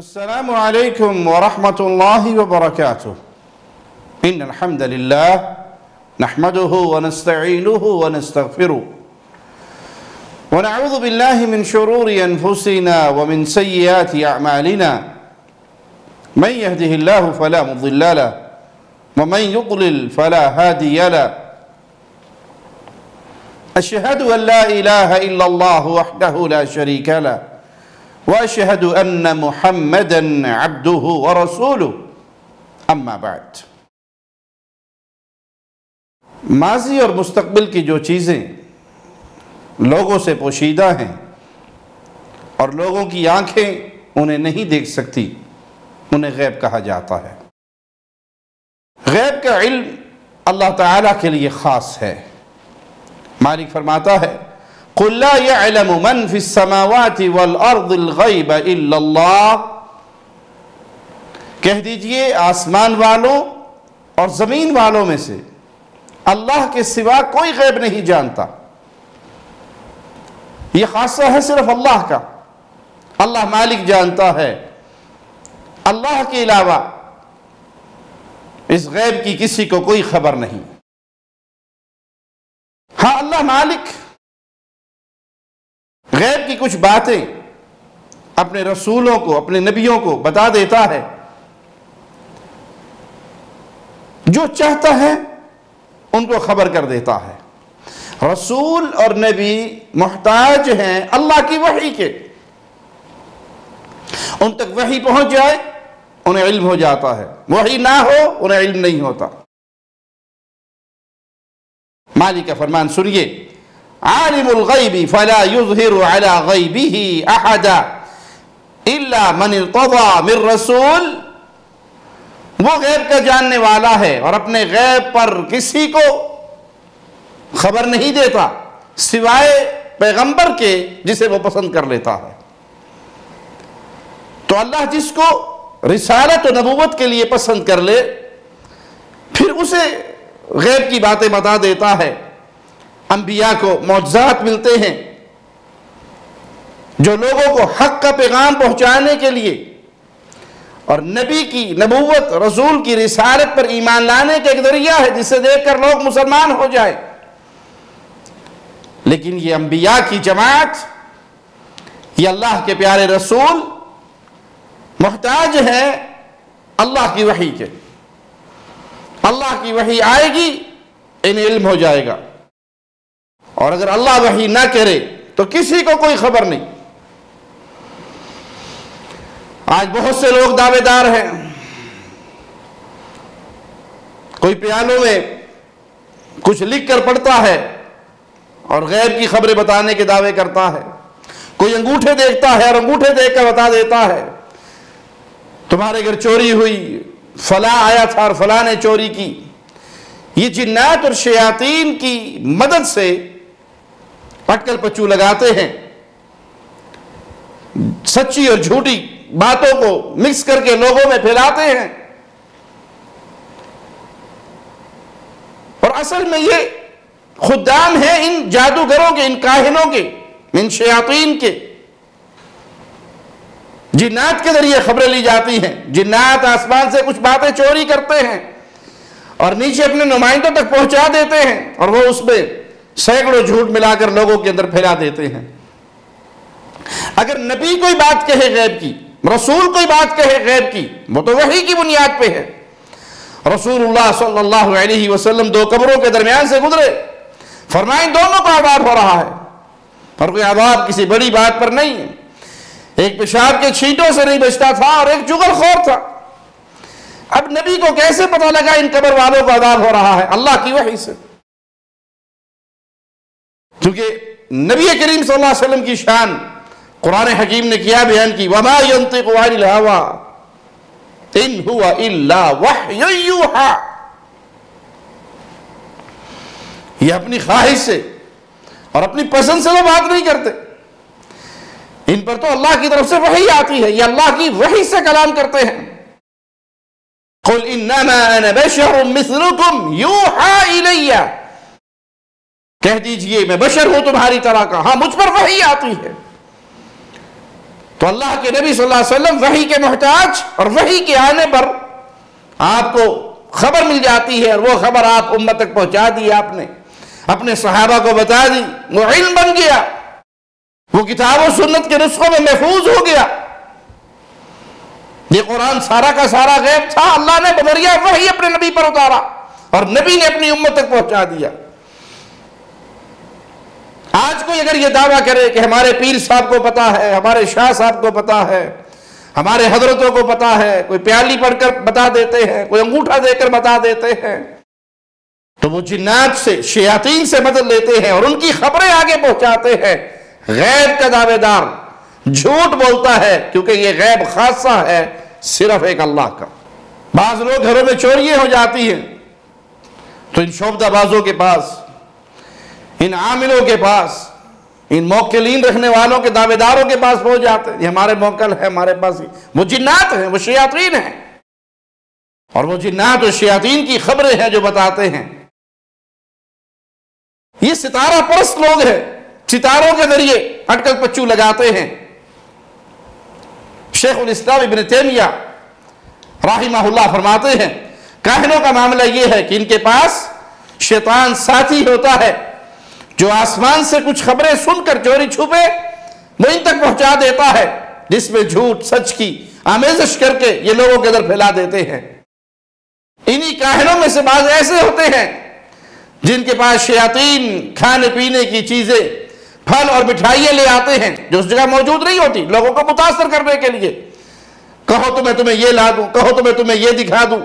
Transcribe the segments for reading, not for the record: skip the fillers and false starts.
السلام عليكم ورحمة الله وبركاته. إن الحمد لله نحمده ونستعينه ونستغفره ونعوذ بالله من شرور أنفسنا ومن سيئات أعمالنا. من يهده الله فلا مضل له ومن يضلل فلا هادي له. أشهد أن لا إله إلا الله وحده لا شريك له وأشهد أن محمدًا عبده ورسوله. أما بعد. ماضی اور مستقبل کی جو چیزیں لوگوں سے پوشیدہ ہیں اور لوگوں کی آنکھیں انہیں نہیں دیکھ سکتی، انہیں غیب کہا جاتا ہے۔ غیب کا علم اللہ تعالیٰ کے لیے خاص ہے۔ مالک فرماتا ہے قُلْ لَا يَعْلَمُ مَنْ فِي السَّمَاوَاتِ وَالْأَرْضِ الْغَيْبَ إِلَّا اللَّهِ، کہہ دیجئے آسمان والوں اور زمین والوں میں سے اللہ کے سوا کوئی غیب نہیں جانتا۔ یہ خاصہ ہے صرف اللہ کا، اللہ مالک جانتا ہے، اللہ کے علاوہ اس غیب کی کسی کو کوئی خبر نہیں۔ ہاں اللہ مالک غیب کی کچھ باتیں اپنے رسولوں کو، اپنے نبیوں کو بتا دیتا ہے، جو چاہتا ہے ان کو خبر کر دیتا ہے۔ رسول اور نبی محتاج ہیں اللہ کی وحی کے، ان تک وحی پہنچ جائے انہیں علم ہو جاتا ہے، وحی نہ ہو انہیں علم نہیں ہوتا۔ مالک کا فرمان سنیے، عالم الغیب فلا یظہر علی غیبہ احدا الا من ارتضی من رسول، وہ غیب کا جاننے والا ہے اور اپنے غیب پر کسی کو خبر نہیں دیتا سوائے پیغمبر کے جسے وہ پسند کر لیتا ہے۔ تو اللہ جس کو رسالت و نبوت کے لیے پسند کر لے پھر اسے غیب کی باتیں بتا دیتا ہے۔ انبیاء کو معجزات ملتے ہیں جو لوگوں کو حق کا پیغام پہنچانے کے لیے اور نبی کی نبوت، رسول کی رسالت پر ایمان لانے کا ایک ذریعہ ہے جسے دیکھ کر لوگ مسلمان ہو جائیں۔ لیکن یہ انبیاء کی جماعت، یہ اللہ کے پیارے رسول محتاج ہے اللہ کی وحی کے۔ اللہ کی وحی آئے گی انہیں علم ہو جائے گا، اور اگر اللہ وحی نہ کرے تو کسی کو کوئی خبر نہیں۔ آج بہت سے لوگ دعوے دار ہیں، کوئی پیانو میں کچھ لکھ کر پڑھتا ہے اور غیب کی خبریں بتانے کے دعوے کرتا ہے، کوئی انگوٹھے دیکھتا ہے اور انگوٹھے دیکھ کر بتا دیتا ہے تمہارے گھر چوری ہوئی، فلاں آیا تھا اور فلاں نے چوری کی۔ یہ جنات اور شیاطین کی مدد سے پٹکل پچو لگاتے ہیں، سچی اور جھوٹی باتوں کو مکس کر کے لوگوں میں پھیلاتے ہیں، اور اصل میں یہ خدام ہیں ان جادوگروں کے، ان کاہنوں کے، ان شیاطین کے۔ جنات کے ذریعے خبریں لی جاتی ہیں، جنات آسمان سے کچھ باتیں چوری کرتے ہیں اور نیچے اپنے نمائندوں تک پہنچا دیتے ہیں، اور وہ اس میں سینکڑوں جھوٹ ملا کر لوگوں کے اندر پھیلا دیتے ہیں۔ اگر نبی کوئی بات کہے غیب کی، رسول کوئی بات کہے غیب کی، وہ تو وحی کی بنیاد پہ ہے۔ رسول اللہ صلی اللہ علیہ وسلم دو قبروں کے درمیان سے گزرے، فرمائیں دونوں کو عذاب ہو رہا ہے، اور کوئی عذاب کسی بڑی بات پر نہیں ہے۔ ایک پیشاب کے چھینٹوں سے نہیں بچتا تھا اور ایک چغل خور تھا۔ اب نبی کو کیسے پتہ لگا ان قبر والوں کو عذاب ہو رہا ہے؟ اللہ کی وحی سے، کیونکہ نبی کریم صلی اللہ علیہ وسلم کی شان قرآن حکیم نے کیا بیان کی، وَمَا يَنطِقُ عَنِ الْهَوَىٰ إِنْ هُوَ إِلَّا وَحْيٌ يُوحَىٰ، یہ اپنی خواہش سے اور اپنی پسند سے وہ بات نہیں کرتے، ان پر تو اللہ کی طرف سے وحی آتی ہے، یہ اللہ کی وحی سے کلام کرتے ہیں۔ قُلْ إِنَّمَا أَنَا بَشَرٌ مِثْلُكُمْ يُوحَىٰ إِلَيَّ، کہہ دیجئے میں بشر ہوں تمہاری طرح کا، ہاں مجھ پر وحی آتی ہے۔ تو اللہ کے نبی صلی اللہ علیہ وسلم وحی کے محتاج، اور وحی کے آنے پر آپ کو خبر مل جاتی ہے، اور وہ خبر آپ امت تک پہنچا دی، آپ نے اپنے صحابہ کو بتا دی، وہ علم بن گیا، وہ کتاب و سنت کے نسخوں میں محفوظ ہو گیا۔ یہ قرآن سارا کا سارا غیب تھا، اللہ نے بذریعہ وحی اپنے نبی پر اتارا اور نبی نے اپنی امت تک پہنچا دیا۔ آج کوئی اگر یہ دعویٰ کرے کہ ہمارے پیر صاحب کو پتا ہے، ہمارے شاہ صاحب کو پتا ہے، ہمارے حضرتوں کو پتا ہے، کوئی پیالی پڑھ کر بتا دیتے ہیں، کوئی انگوٹھا دے کر بتا دیتے ہیں، تو وہ جنات سے، شیاطین سے مدد لیتے ہیں اور ان کی خبریں آگے پہنچاتے ہیں۔ غیب کا دعوے دار جھوٹ بولتا ہے، کیونکہ یہ غیب خاصہ ہے صرف ایک اللہ کا۔ بعض لوگ گھروں میں چوریاں ہو جاتی ہیں تو ان شعبدہ بازوں کے پاس، ان عاملوں کے پاس، ان موکلین رکھنے والوں کے دعوے داروں کے پاس پہنچ جاتے ہیں، یہ ہمارے موکل ہے، ہمارے پاس وہ جنات ہیں، وہ شیاطین ہیں، اور وہ جنات اور شیاطین کی خبریں ہیں جو بتاتے ہیں۔ یہ ستارہ پرست لوگ ہیں، ستاروں کے ذریعے اٹکل پچو لگاتے ہیں۔ شیخ الاسلام ابن تیمیہ رحمہ اللہ فرماتے ہیں کاہنوں کا معاملہ یہ ہے کہ ان کے پاس شیطان ساتھی ہوتا ہے جو آسمان سے کچھ خبریں سن کر چوری چھپے وہ ان تک پہنچا دیتا ہے، جس میں جھوٹ سچ کی آمیزش کر کے یہ لوگوں کے اندر پھیلا دیتے ہیں۔ انہی کاہنوں میں سے بعض ایسے ہوتے ہیں جن کے پاس شیاطین کھانے پینے کی چیزیں، پھل اور مٹھائیاں لے آتے ہیں جو اس جگہ موجود نہیں ہوتی، لوگوں کو متاثر کرنے کے لیے۔ کہو تو میں تمہیں یہ لا دوں، کہو تو میں تمہیں یہ دکھا دوں۔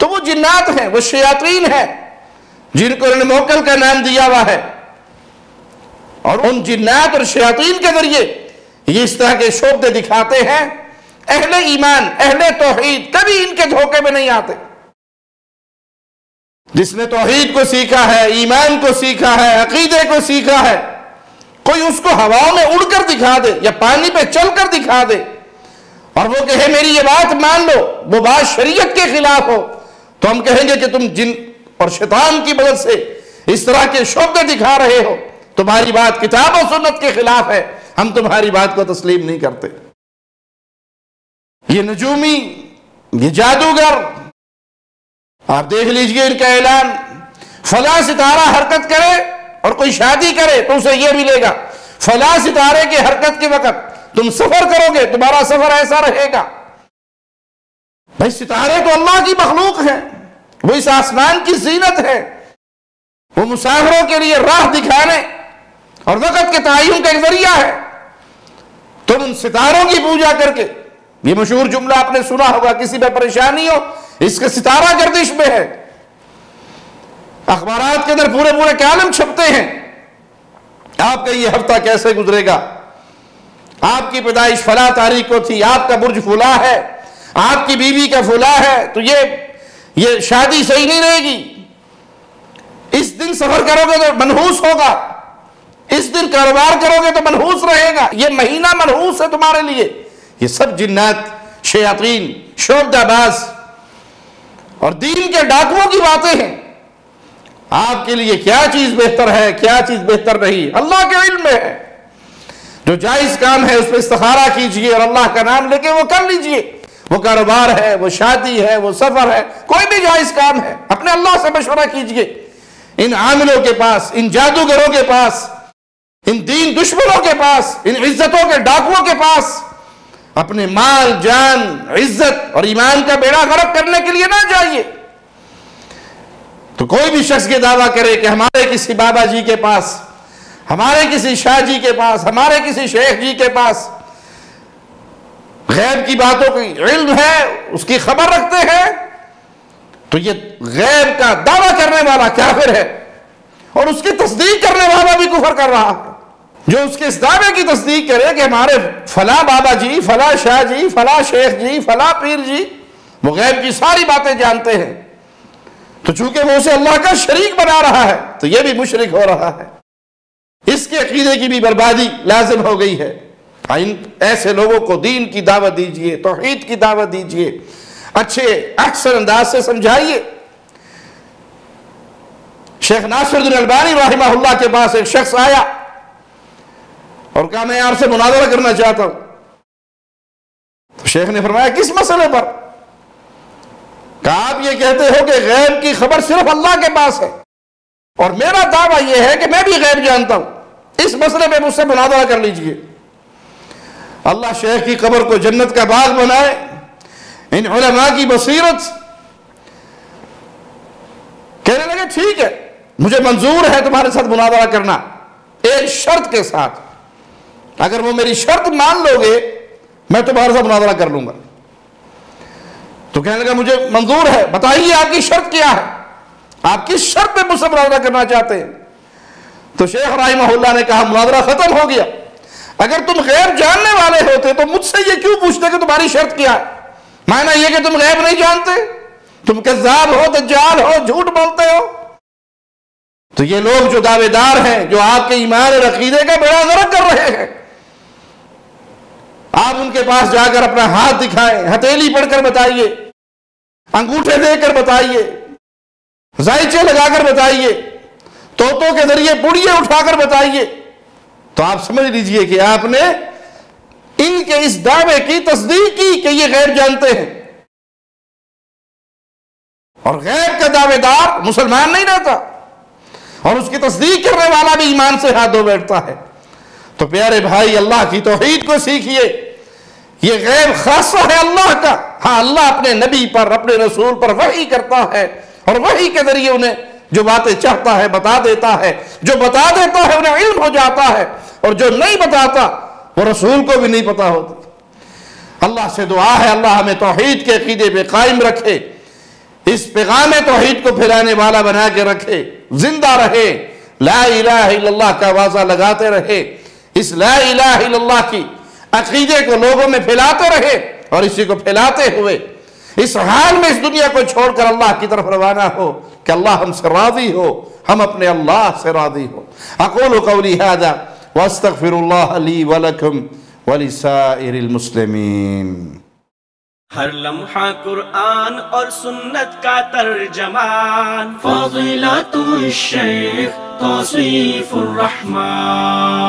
تو وہ جنات ہیں، وہ شیاطین ہیں جن کو انہوں نے موکل کا نام دیا ہوا ہے، اور ان جنات اور شیاطین کے ذریعے یہ اس طرح کے شعبے دکھاتے ہیں۔ اہل ایمان، اہل توحید کبھی ان کے دھوکے میں نہیں آتے۔ جس نے توحید کو سیکھا ہے، ایمان کو سیکھا ہے، عقیدے کو سیکھا ہے، کوئی اس کو ہواؤں میں اڑ کر دکھا دے یا پانی پہ چل کر دکھا دے اور وہ کہے میری یہ بات مان لو، وہ بات شریعت کے خلاف ہو، تو ہم کہیں گے کہ تم جن اور شیطان کی مدد سے اس طرح کے شعبے دکھا رہے ہو، تمہاری بات کتاب و سنت کے خلاف ہے، ہم تمہاری بات کو تسلیم نہیں کرتے۔ یہ نجومی، یہ جادوگر، آپ دیکھ لیجئے ان کا اعلان، فلاں ستارہ حرکت کرے اور کوئی شادی کرے تو اسے یہ ملے گا، فلاں ستارے کے حرکت کے وقت تم سفر کرو گے تمہارا سفر ایسا رہے گا۔ بھائی ستارے تو اللہ کی مخلوق ہیں، وہ اس آسمان کی زینت ہے، وہ مسافروں کے لیے راہ دکھانے اور وقت کے تعین کا ایک ذریعہ ہے۔ تم ان ستاروں کی پوجا کر کے، یہ مشہور جملہ آپ نے سنا ہوگا، کسی پہ پریشانی ہو اس کے ستارہ گردش میں ہے، اخبارات کے اندر پورے کالم چھپتے ہیں، آپ کا یہ ہفتہ کیسے گزرے گا، آپ کی پیدائش فلاں تاریخ کو تھی، آپ کا برج فلاں ہے، آپ کی بیوی کا فلاں ہے، تو یہ شادی صحیح نہیں رہے گی، اس دن سفر کرو گے تو منحوس ہوگا، اس دن کاروبار کرو گے تو منحوس رہے گا، یہ مہینہ منحوس ہے تمہارے لیے۔ یہ سب جنات، شیاطین، شعبدہ باز اور دین کے ڈاکوؤں کی باتیں ہیں۔ آپ کے لیے کیا چیز بہتر ہے، کیا چیز بہتر نہیں، اللہ کے علم میں ہے۔ جو جائز کام ہے اس پہ استخارہ کیجئے اور اللہ کا نام لے کے وہ کر لیجئے، وہ کاروبار ہے، وہ شادی ہے، وہ سفر ہے، کوئی بھی جائز کام ہے، اپنے اللہ سے مشورہ کیجئے۔ ان عاملوں کے پاس، ان جادوگروں کے پاس، ان دین دشمنوں کے پاس، ان عزتوں کے ڈاکوؤں کے پاس اپنے مال، جان، عزت اور ایمان کا بیڑا غرق کرنے کے لیے نہ جائیے۔ تو کوئی بھی شخص یہ دعویٰ کرے کہ ہمارے کسی بابا جی کے پاس، ہمارے کسی شاہ جی کے پاس، ہمارے کسی شیخ جی کے پاس غیب کی باتوں کی علم ہے، اس کی خبر رکھتے ہیں، تو یہ غیب کا دعویٰ کرنے والا کافر ہے، اور اس کی تصدیق کرنے والا بھی کفر کر رہا ہے۔ جو اس کے اس دعوے کی تصدیق کرے کہ ہمارے فلاں بابا جی، فلاں شاہ جی، فلاں شیخ جی، فلاں پیر جی وہ غیب کی ساری باتیں جانتے ہیں، تو چونکہ وہ اسے اللہ کا شریک بنا رہا ہے تو یہ بھی مشرک ہو رہا ہے، اس کے عقیدے کی بھی بربادی لازم ہو گئی ہے۔ ایسے لوگوں کو دین کی دعوت دیجئے، توحید کی دعوت دیجئے، اچھے احسن انداز سے سمجھائیے۔ شیخ ناصر الدین البانی رحمہ اللہ کے پاس ایک شخص آیا اور کہا میں آپ سے مناظرہ کرنا چاہتا ہوں۔ شیخ نے فرمایا کس مسئلے پر؟ کہا آپ یہ کہتے ہو کہ غیب کی خبر صرف اللہ کے پاس ہے، اور میرا دعویٰ یہ ہے کہ میں بھی غیب جانتا ہوں، اس مسئلے پہ مجھ سے مناظرہ کر لیجئے۔ اللہ شیخ کی قبر کو جنت کا باغ بنائے، ان علماء کی بصیرت۔ کہنے لگے ٹھیک ہے، مجھے منظور ہے تمہارے ساتھ مناظرہ کرنا، ایک شرط کے ساتھ، اگر وہ میری شرط مان لو گے میں تمہارے ساتھ مناظرہ کر لوں گا۔ تو کہنے لگا مجھے منظور ہے، بتائیے آپ کی شرط کیا ہے، آپ کس شرط پہ مجھ سے مناظرہ کرنا چاہتے ہیں؟ تو شیخ رحمہ اللہ نے کہا مناظرہ ختم ہو گیا، اگر تم غیب جاننے والے ہوتے تو مجھ سے یہ کیوں پوچھتے کہ تمہاری شرط کیا ہے؟ معنی یہ کہ تم غیب نہیں جانتے، تم کذاب ہو، دجال ہو، جھوٹ بولتے ہو۔ تو یہ لوگ جو دعوے دار ہیں، جو آپ کے ایمان اور عقیدے کا بیڑا غرق کر رہے ہیں، آپ ان کے پاس جا کر اپنا ہاتھ دکھائیں، ہتھیلی پڑھ کر بتائیے، انگوٹھے دے کر بتائیے، زائچے لگا کر بتائیے، طوطوں کے ذریعے پڑیے اٹھا کر بتائیے، تو آپ سمجھ لیجئے کہ آپ نے ان کے اس دعوے کی تصدیق کی کہ یہ غیب جانتے ہیں۔ اور غیب کا دعوے دار مسلمان نہیں رہتا، اور اس کی تصدیق کرنے والا بھی ایمان سے ہاتھ دھو بیٹھتا ہے۔ تو پیارے بھائی، اللہ کی توحید کو سیکھیے، یہ غیب خاصہ ہے اللہ کا۔ ہاں، اللہ اپنے نبی پر، اپنے رسول پر وحی کرتا ہے، اور وحی کے ذریعے انہیں جو باتیں چاہتا ہے بتا دیتا ہے، جو بتا دیتا ہے انہیں علم ہو جاتا ہے، اور جو نہیں بتاتا وہ رسول کو بھی نہیں پتا ہوتا۔ اللہ سے دعا ہے اللہ ہمیں توحید کے عقیدے پہ قائم رکھے، اس پیغام توحید کو پھیلانے والا بنا کے رکھے، زندہ رہے، لا الہ الا اللہ کا آوازہ لگاتے رہے، اس لا الہ الا اللہ کی عقیدے کو لوگوں میں پھیلاتے رہے، اور اسی کو پھیلاتے ہوئے اس حال میں اس دنیا کو چھوڑ کر اللہ کی طرف روانہ ہو کہ اللہ ہم سے راضی ہو، ہم اپنے اللہ سے راضی ہو۔ اقول قولی ھذا واستغفر اللہ لی ولکم ولسائر المسلمین۔ ہر لمحہ قرآن اور سنت کا ترجمان، فضیلت الشیخ توصیف الرحمان۔